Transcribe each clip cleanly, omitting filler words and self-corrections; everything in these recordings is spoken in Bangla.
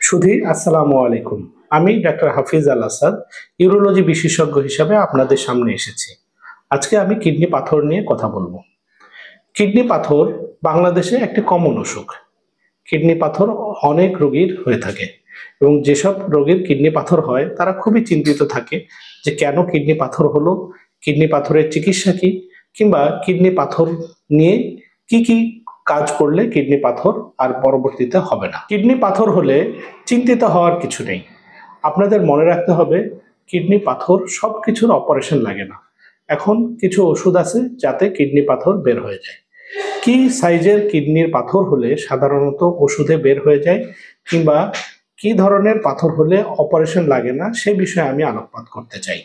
সুধী আসসালামু আলাইকুম। আমি ডাক্তার হাফিজ আল আসাদ, ইউরোলজি বিশেষজ্ঞ হিসাবে আপনাদের সামনে এসেছি। আজকে আমি কিডনি পাথর নিয়ে কথা বলবো। কিডনি পাথর বাংলাদেশে একটি কমন অসুখ। কিডনি পাথর অনেক রোগীর হয়ে থাকে এবং যেসব রোগীর কিডনি পাথর হয় তারা খুবই চিন্তিত থাকে যে কেন কিডনি পাথর হলো, কিডনি পাথরের চিকিৎসা কি, কিংবা কিডনি পাথর নিয়ে কি কি কাজ করলে কিডনি পাথর আর পরবর্তীতে হবে না। কিডনি পাথর হলে চিন্তিত হওয়ার কিছু নেই। আপনাদের মনে রাখতে হবে কিডনি পাথর সব কিছুর অপারেশন লাগে না। এখন কিছু ওষুধ আছে যাতে কিডনি পাথর বের হয়ে যায়। কি সাইজের কিডনির পাথর হলে সাধারণত ওষুধে বের হয়ে যায়, কিংবা কি ধরনের পাথর হলে অপারেশন লাগে না, সে বিষয়ে আমি আলোকপাত করতে চাই।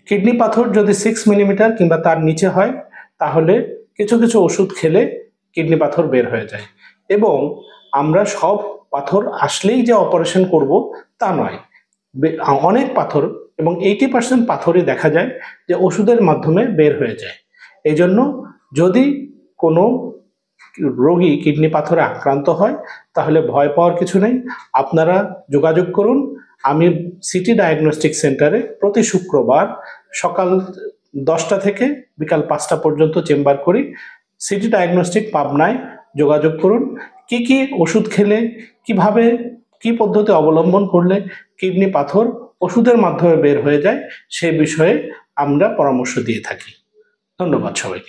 কিডনি পাথর যদি 6 মিলিমিটার কিংবা তার নিচে হয় তাহলে কিছু কিছু ওষুধ খেলে কিডনি পাথর বের হয়ে যায়। এবং আমরা সব পাথর আসলেই যে অপারেশন করব তা নয়। অনেক পাথর এবং 80% পাথরই দেখা যায় যে ওষুধের মাধ্যমে বের হয়ে যায়। এই জন্য যদি কোনো রোগী কিডনি পাথরে আক্রান্ত হয় তাহলে ভয় পাওয়ার কিছু নেই। আপনারা যোগাযোগ করুন। আমি সিটি ডায়াগনস্টিক সেন্টারে প্রতি শুক্রবার সকাল 10টা থেকে বিকাল 5টা পর্যন্ত চেম্বার করি। সিটি ডায়াগনস্টিক পাবনায় যোগাযোগ করুন। কি কি ওষুধ খেলে, কিভাবে, কি পদ্ধতি অবলম্বন করলে কিডনি পাথর ওষুধের মাধ্যমে বের হয়ে যায় সে বিষয়ে আমরা পরামর্শ দিয়ে থাকি। ধন্যবাদ সবাইকে।